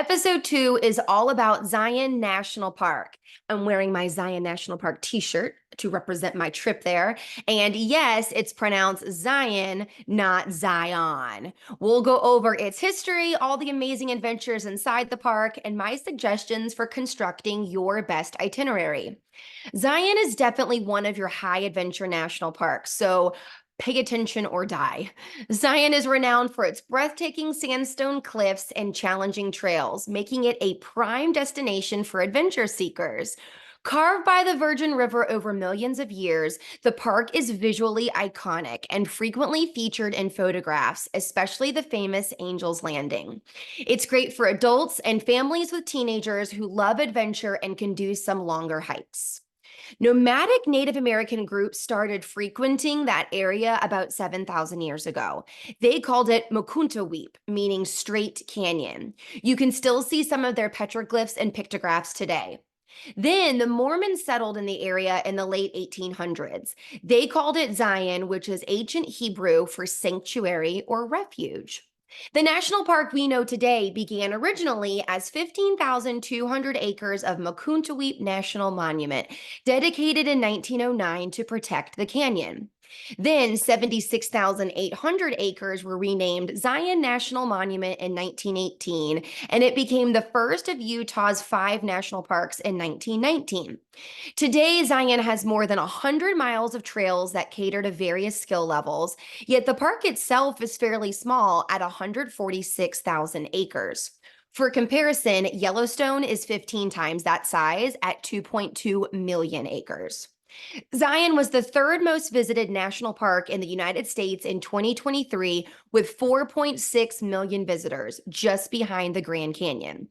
Episode 2 is all about Zion National Park. I'm wearing my Zion National Park t-shirt to represent my trip there. And yes, it's pronounced Zion, not Zion. We'll go over its history, all the amazing adventures inside the park, and my suggestions for constructing your best itinerary. Zion is definitely one of your high adventure national parks, so pay attention or die. Zion is renowned for its breathtaking sandstone cliffs and challenging trails, making it a prime destination for adventure seekers. Carved by the Virgin River over millions of years, the park is visually iconic and frequently featured in photographs, especially the famous Angel's Landing. It's great for adults and families with teenagers who love adventure and can do some longer hikes. Nomadic Native American groups started frequenting that area about 7,000 years ago. They called it Mokuntaweep, meaning straight canyon. You can still see some of their petroglyphs and pictographs today. Then the Mormons settled in the area in the late 1800s. They called it Zion, which is ancient Hebrew for sanctuary or refuge. The national park we know today began originally as 15,200 acres of Makuntaweep National Monument, dedicated in 1909 to protect the canyon. Then 76,800 acres were renamed Zion National Monument in 1918, and it became the first of Utah's 5 national parks in 1919. Today, Zion has more than 100 miles of trails that cater to various skill levels, yet the park itself is fairly small at 146,000 acres. For comparison, Yellowstone is 15 times that size at 2.2 million acres. Zion was the third most visited national park in the United States in 2023 with 4.6 million visitors, just behind the Grand Canyon.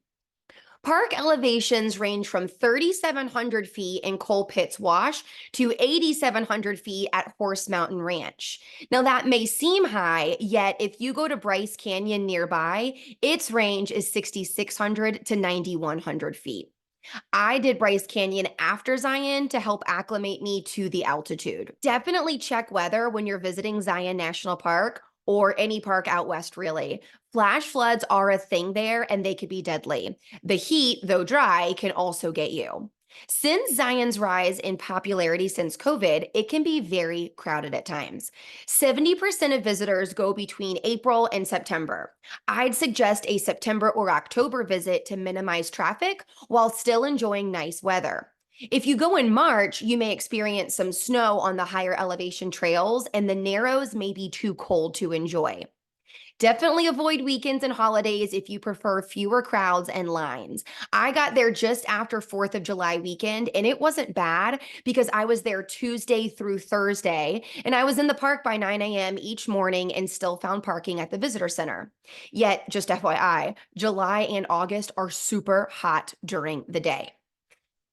Park elevations range from 3,700 feet in Coal Pits Wash to 8,700 feet at Horse Mountain Ranch. Now, that may seem high, yet if you go to Bryce Canyon nearby, its range is 6,600 to 9,100 feet. I did Bryce Canyon after Zion to help acclimate me to the altitude. Definitely check weather when you're visiting Zion National Park or any park out west, really. Flash floods are a thing there and they could be deadly. The heat, though dry, can also get you. Since Zion's rise in popularity since COVID, it can be very crowded at times. 70% of visitors go between April and September. I'd suggest a September or October visit to minimize traffic while still enjoying nice weather. If you go in March, you may experience some snow on the higher elevation trails, and the Narrows may be too cold to enjoy. Definitely avoid weekends and holidays if you prefer fewer crowds and lines. I got there just after 4th of July weekend, and it wasn't bad because I was there Tuesday through Thursday, and I was in the park by 9 a.m. each morning and still found parking at the visitor center. Yet, just FYI, July and August are super hot during the day.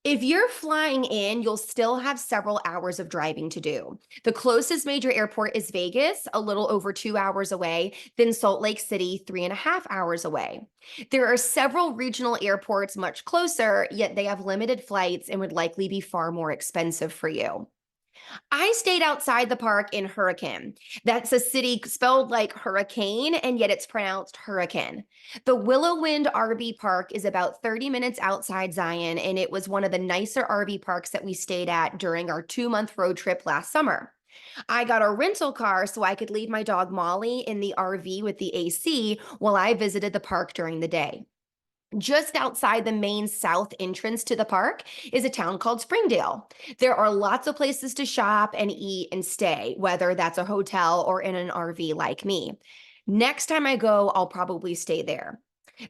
If you're flying in, you'll still have several hours of driving to do. The closest major airport is Vegas, a little over 2 hours away, then Salt Lake City, 3.5 hours away. There are several regional airports much closer, yet they have limited flights and would likely be far more expensive for you. I stayed outside the park in Hurricane. That's a city spelled like hurricane, and yet it's pronounced hurricane. The Willow Wind RV Park is about 30 minutes outside Zion, and it was one of the nicer RV parks that we stayed at during our 2-month road trip last summer. I got a rental car so I could leave my dog Molly in the RV with the AC while I visited the park during the day. Just outside the main south entrance to the park is a town called Springdale. There are lots of places to shop and eat and stay, whether that's a hotel or in an RV like me. Next time I go, I'll probably stay there.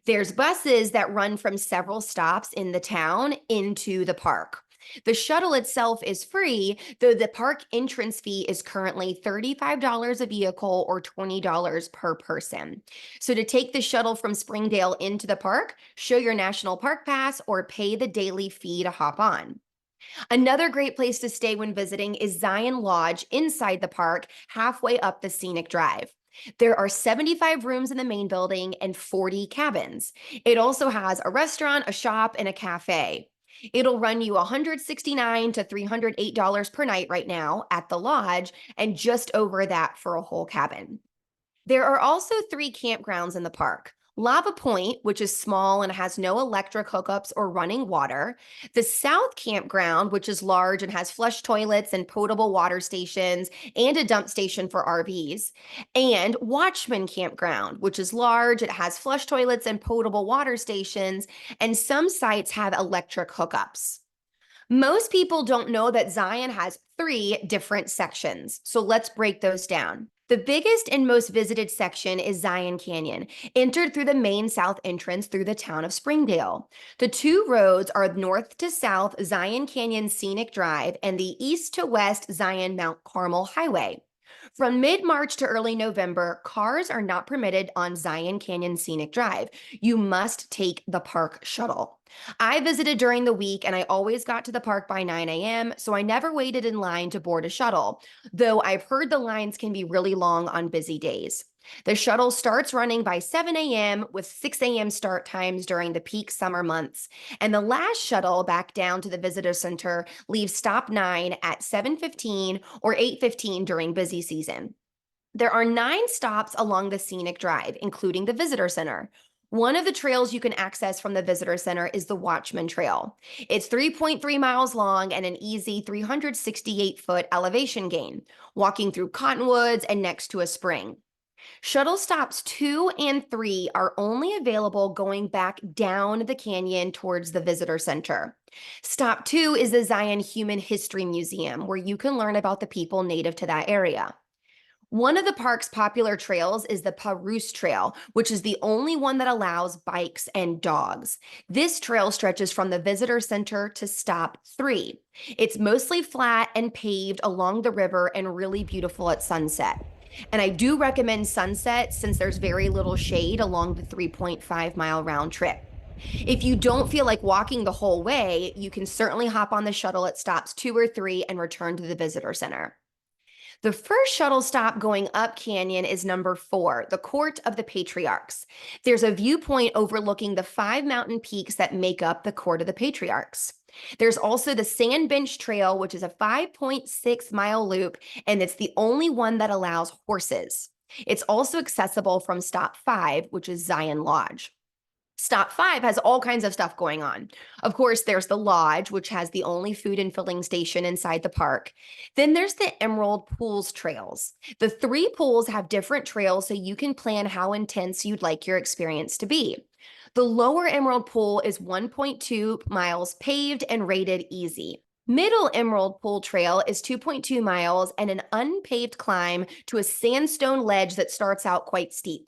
There's buses that run from several stops in the town into the park. The shuttle itself is free, though the park entrance fee is currently $35 a vehicle or $20 per person. So to take the shuttle from Springdale into the park, show your national park pass or pay the daily fee to hop on. Another great place to stay when visiting is Zion Lodge inside the park, halfway up the scenic drive. There are 75 rooms in the main building and 40 cabins. It also has a restaurant, a shop, and a cafe. It'll run you $169 to $308 per night right now at the lodge, and just over that for a whole cabin. There are also 3 campgrounds in the park. Lava Point, which is small and has no electric hookups or running water. The South Campground, which is large and has flush toilets and potable water stations and a dump station for RVs. And Watchman Campground, which is large, it has flush toilets and potable water stations, and some sites have electric hookups. Most people don't know that Zion has 3 different sections, so let's break those down. The biggest and most visited section is Zion Canyon, entered through the main south entrance through the town of Springdale. The 2 roads are north to south Zion Canyon Scenic Drive and the east to west Zion Mount Carmel Highway. From mid-March to early November, cars are not permitted on Zion Canyon Scenic Drive. You must take the park shuttle. I visited during the week and I always got to the park by 9 a.m., so I never waited in line to board a shuttle, though I've heard the lines can be really long on busy days. The shuttle starts running by 7 a.m. with 6 a.m. start times during the peak summer months, and the last shuttle back down to the visitor center leaves stop 9 at 7:15 or 8:15 during busy season. There are 9 stops along the scenic drive, including the visitor center. One of the trails you can access from the visitor center is the Watchman Trail. It's 3.3 miles long and an easy 368-foot elevation gain, walking through cottonwoods and next to a spring. Shuttle stops 2 and 3 are only available going back down the canyon towards the visitor center. Stop 2 is the Zion Human History Museum, where you can learn about the people native to that area. One of the park's popular trails is the Parouse Trail, which is the only one that allows bikes and dogs. This trail stretches from the visitor center to stop 3. It's mostly flat and paved along the river and really beautiful at sunset. And I do recommend sunset since there's very little shade along the 3.5-mile round trip. If you don't feel like walking the whole way, you can certainly hop on the shuttle at stops 2 or 3 and return to the visitor center. The first shuttle stop going up canyon is number 4, the Court of the Patriarchs. There's a viewpoint overlooking the 5 mountain peaks that make up the Court of the Patriarchs. There's also the Sand Bench Trail, which is a 5.6-mile loop, and it's the only one that allows horses. It's also accessible from stop 5, which is Zion Lodge. Stop 5 has all kinds of stuff going on. Of course, there's the lodge, which has the only food and filling station inside the park. Then there's the Emerald Pools trails. The 3 pools have different trails, so you can plan how intense you'd like your experience to be. The lower Emerald Pool is 1.2 miles paved and rated easy. Middle Emerald Pool Trail is 2.2 miles and an unpaved climb to a sandstone ledge that starts out quite steep.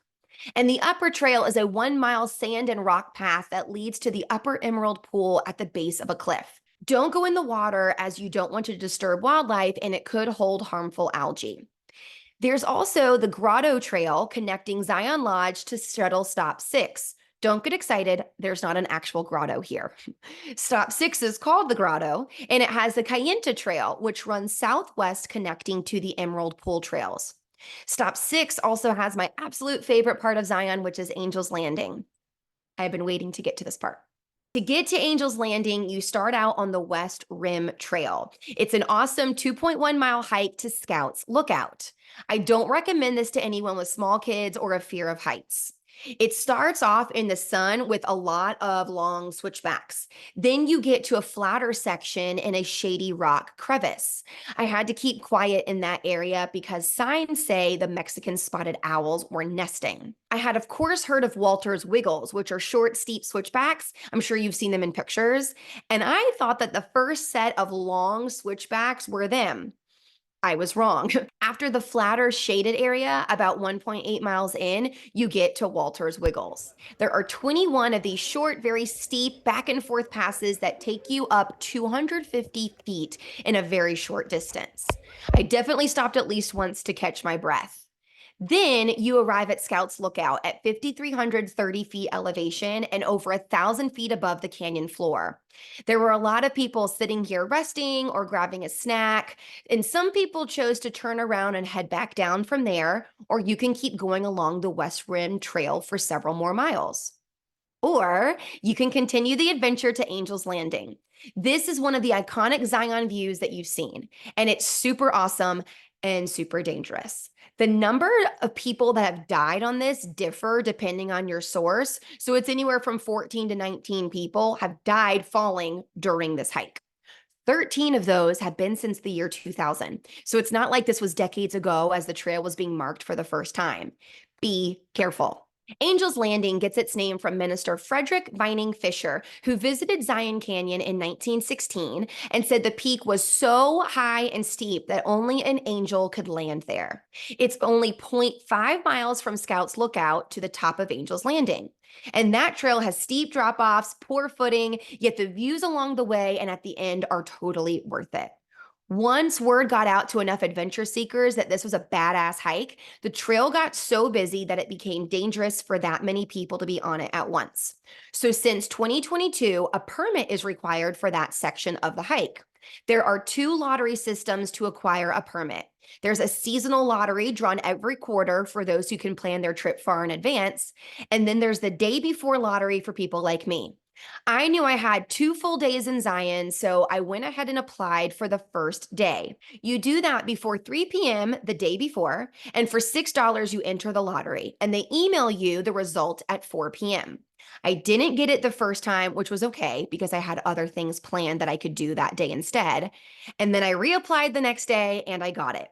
And the upper trail is a 1-mile sand and rock path that leads to the upper Emerald Pool at the base of a cliff. Don't go in the water as you don't want to disturb wildlife and it could hold harmful algae. There's also the Grotto Trail connecting Zion Lodge to Shuttle Stop 6. Don't get excited, there's not an actual grotto here. Stop 6 is called the Grotto, and it has the Kayenta Trail, which runs southwest connecting to the Emerald Pool Trails. Stop 6 also has my absolute favorite part of Zion, which is Angel's Landing. I've been waiting to get to this part. To get to Angel's Landing, you start out on the West Rim Trail. It's an awesome 2.1-mile hike to Scouts Lookout. I don't recommend this to anyone with small kids or a fear of heights. It starts off in the sun with a lot of long switchbacks. Then you get to a flatter section in a shady rock crevice. I had to keep quiet in that area because signs say the Mexican spotted owls were nesting. I had, of course, heard of Walter's Wiggles, which are short, steep switchbacks. I'm sure you've seen them in pictures. And I thought that the first set of long switchbacks were them. I was wrong. After the flatter shaded area, about 1.8 miles in, you get to Walter's Wiggles. There are 21 of these short, very steep back and forth passes that take you up 250 feet in a very short distance. I definitely stopped at least once to catch my breath. Then you arrive at Scouts Lookout at 5,330 feet elevation and over 1,000 feet above the canyon floor. There were a lot of people sitting here resting or grabbing a snack, and some people chose to turn around and head back down from there, or you can keep going along the West Rim Trail for several more miles. Or you can continue the adventure to Angel's Landing. This is one of the iconic Zion views that you've seen, and it's super awesome. and super dangerous. The number of people that have died on this differ depending on your source. So it's anywhere from 14 to 19 people have died falling during this hike. 13 of those have been since the year 2000. So it's not like this was decades ago as the trail was being marked for the first time. Be careful. Angel's Landing gets its name from Minister Frederick Vining Fisher, who visited Zion Canyon in 1916 and said the peak was so high and steep that only an angel could land there. It's only 0.5 miles from Scouts Lookout to the top of Angel's Landing. And that trail has steep drop offs, poor footing, yet the views along the way and at the end are totally worth it. Once word got out to enough adventure seekers that this was a badass hike, the trail got so busy that it became dangerous for that many people to be on it at once. So, since 2022, a permit is required for that section of the hike. There are two lottery systems to acquire a permit. There's a seasonal lottery drawn every quarter for those who can plan their trip far in advance. And then there's the day before lottery for people like me. I knew I had 2 full days in Zion, so I went ahead and applied for the first day. You do that before 3 p.m. the day before, and for $6, you enter the lottery, and they email you the result at 4 p.m. I didn't get it the first time, which was okay because I had other things planned that I could do that day instead. And then I reapplied the next day and I got it.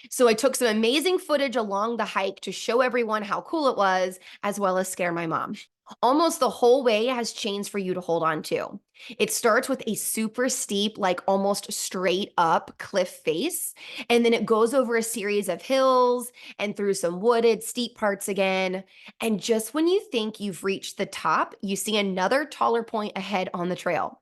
So I took some amazing footage along the hike to show everyone how cool it was, as well as scare my mom. Almost the whole way has chains for you to hold on to. It starts with a super steep, like almost straight up cliff face, and then it goes over a series of hills and through some wooded, steep parts again. And just when you think you've reached the top, you see another taller point ahead on the trail.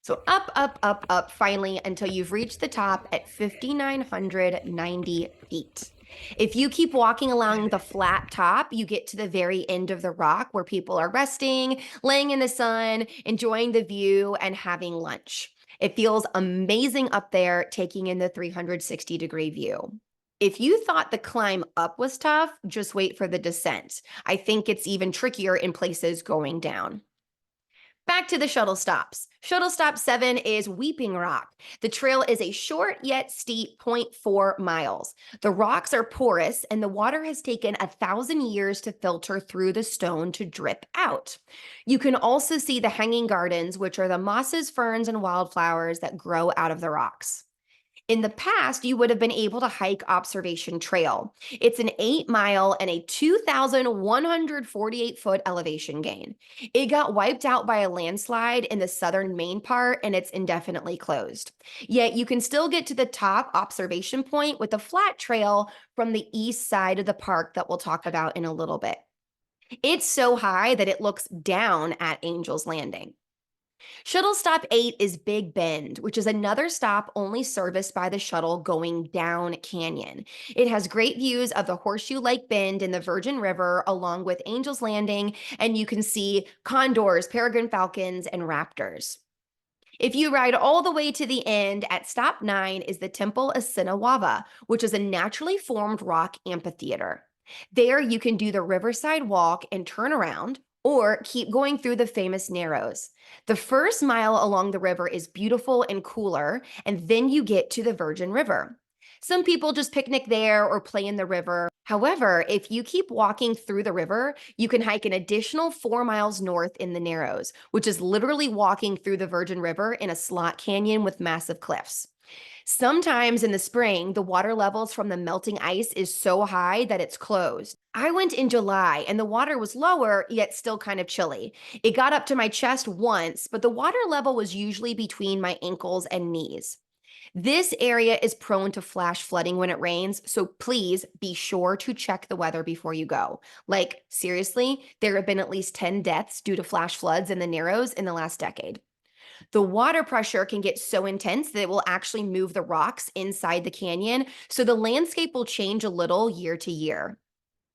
So up, up, up, up, finally, until you've reached the top at 5,990 feet. If you keep walking along the flat top, you get to the very end of the rock where people are resting, laying in the sun, enjoying the view, and having lunch. It feels amazing up there, taking in the 360-degree view. If you thought the climb up was tough, just wait for the descent. I think it's even trickier in places going down. Back to the shuttle stops. Shuttle stop 7 is Weeping Rock. The trail is a short yet steep 0.4 miles. The rocks are porous and the water has taken 1,000 years to filter through the stone to drip out. You can also see the hanging gardens, which are the mosses, ferns, and wildflowers that grow out of the rocks. In the past, you would have been able to hike Observation Trail. It's an 8 mile and a 2,148-foot elevation gain. It got wiped out by a landslide in the southern main part and it's indefinitely closed. Yet you can still get to the top observation point with a flat trail from the east side of the park that we'll talk about in a little bit. It's so high that it looks down at Angel's Landing. Shuttle Stop 8 is Big Bend, which is another stop only serviced by the shuttle going down canyon. It has great views of the Horseshoe Lake Bend in the Virgin River along with Angel's Landing, and you can see condors, peregrine falcons, and raptors. If you ride all the way to the end, at stop 9 is the Temple of Sinawava, which is a naturally formed rock amphitheater. There you can do the Riverside Walk and turn around, or keep going through the famous Narrows. The first mile along the river is beautiful and cooler, and then you get to the Virgin River. Some people just picnic there or play in the river. However, if you keep walking through the river, you can hike an additional 4 miles north in the Narrows, which is literally walking through the Virgin River in a slot canyon with massive cliffs. Sometimes in the spring, the water levels from the melting ice is so high that it's closed. I went in July and the water was lower, yet still kind of chilly. It got up to my chest once, but the water level was usually between my ankles and knees. This area is prone to flash flooding when it rains, so please be sure to check the weather before you go. Like, seriously, there have been at least 10 deaths due to flash floods in the Narrows in the last decade. The water pressure can get so intense that it will actually move the rocks inside the canyon, so the landscape will change a little year to year.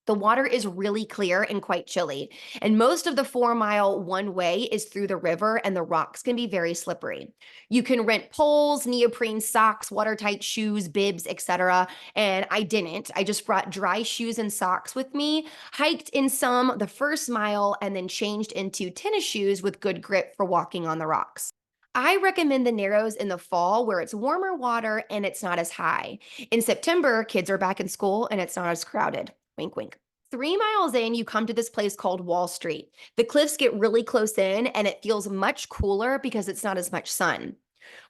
The water is really clear and quite chilly, and most of the 4 mile one way is through the river, and the rocks can be very slippery. You can rent poles, neoprene socks, watertight shoes, bibs, etc. And I didn't. I just brought dry shoes and socks with me, hiked in some the first mile, and then changed into tennis shoes with good grip for walking on the rocks. I recommend the Narrows in the fall where it's warmer water and it's not as high. In September, kids are back in school and it's not as crowded. Wink, wink. 3 miles in, you come to this place called Wall Street. The cliffs get really close in and it feels much cooler because it's not as much sun.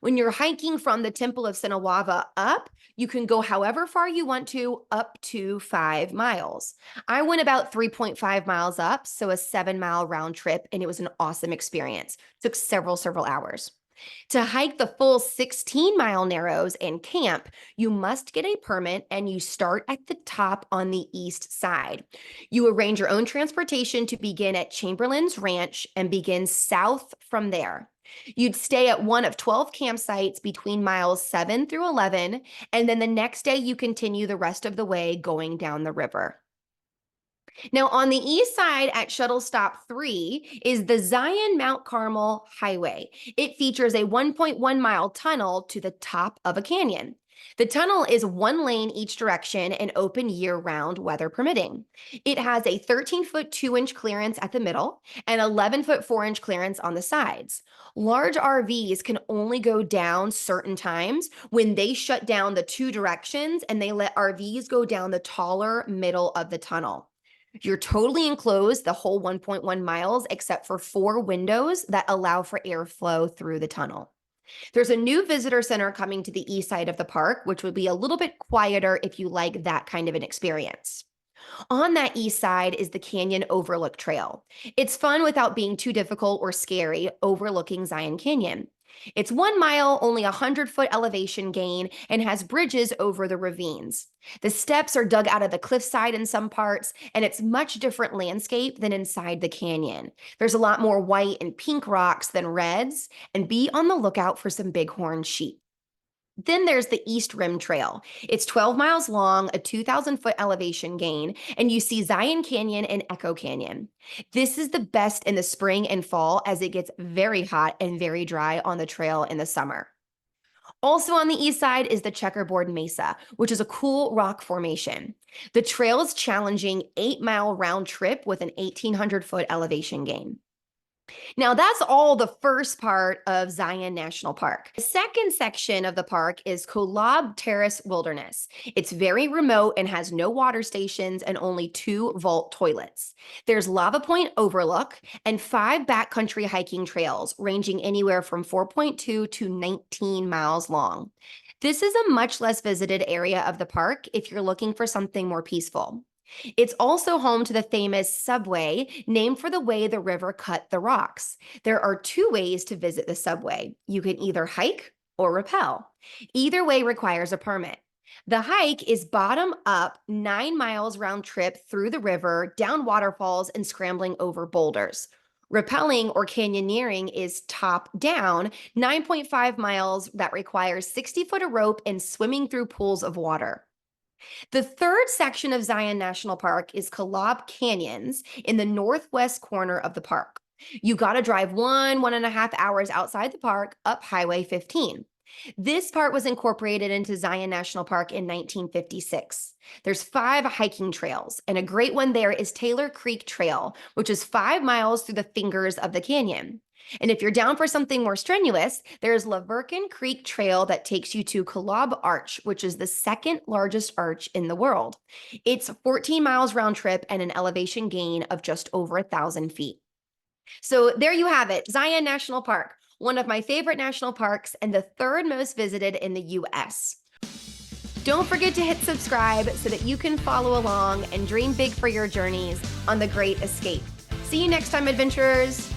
When you're hiking from the Temple of Sinawava up, you can go however far you want to, up to 5 miles. I went about 3.5 miles up, so a 7 mile round trip, and it was an awesome experience. Took several hours. To hike the full 16-mile Narrows and camp, you must get a permit and you start at the top on the east side. You arrange your own transportation to begin at Chamberlain's Ranch and begin south from there. You'd stay at one of 12 campsites between miles 7 through 11, and then the next day you continue the rest of the way going down the river. Now, on the east side at Shuttle Stop 3 is the Zion Mount Carmel Highway. It features a 1.1-mile tunnel to the top of a canyon. The tunnel is 1 lane each direction and open year-round, weather permitting. It has a 13-foot 2-inch clearance at the middle and 11-foot 4-inch clearance on the sides. Large RVs can only go down certain times when they shut down the 2 directions and they let RVs go down the taller middle of the tunnel. You're totally enclosed the whole 1.1 miles except for 4 windows that allow for airflow through the tunnel. There's a new visitor center coming to the east side of the park, which would be a little bit quieter if you like that kind of an experience. On that east side is the Canyon Overlook Trail. It's fun without being too difficult or scary, overlooking Zion Canyon. It's 1 mile, only 100-foot elevation gain, and has bridges over the ravines. The steps are dug out of the cliffside in some parts, and it's much different landscape than inside the canyon. There's a lot more white and pink rocks than reds, and be on the lookout for some bighorn sheep. Then there's the East Rim Trail. It's 12 miles long, a 2,000-foot elevation gain, and you see Zion Canyon and Echo Canyon. This is the best in the spring and fall as it gets very hot and very dry on the trail in the summer. Also on the east side is the Checkerboard Mesa, which is a cool rock formation. The trail is challenging 8-mile round trip with an 1,800-foot elevation gain. Now, that's all the first part of Zion National Park. The second section of the park is Kolob Terrace Wilderness. It's very remote and has no water stations and only 2 vault toilets. There's Lava Point Overlook and 5 backcountry hiking trails ranging anywhere from 4.2 to 19 miles long. This is a much less visited area of the park if you're looking for something more peaceful. It's also home to the famous subway, named for the way the river cut the rocks. There are 2 ways to visit the subway. You can either hike or rappel. Either way requires a permit. The hike is bottom up 9 miles round trip through the river, down waterfalls, and scrambling over boulders. Rappelling or canyoneering is top down, 9.5 miles that requires 60-foot of rope and swimming through pools of water. The third section of Zion National Park is Kolob Canyons in the northwest corner of the park. You got to drive 1.5 hours outside the park up Highway 15. This part was incorporated into Zion National Park in 1956. There's 5 hiking trails, and a great one there is Taylor Creek Trail, which is 5 miles through the fingers of the canyon. And if you're down for something more strenuous, there's Laverkin Creek Trail that takes you to Kolob Arch, which is the 2nd largest arch in the world. It's 14 miles round trip and an elevation gain of just over 1,000 feet. So there you have it, Zion National Park, one of my favorite national parks and the 3rd most visited in the US. Don't forget to hit subscribe so that you can follow along and dream big for your journeys on the Great Escape. See you next time, adventurers.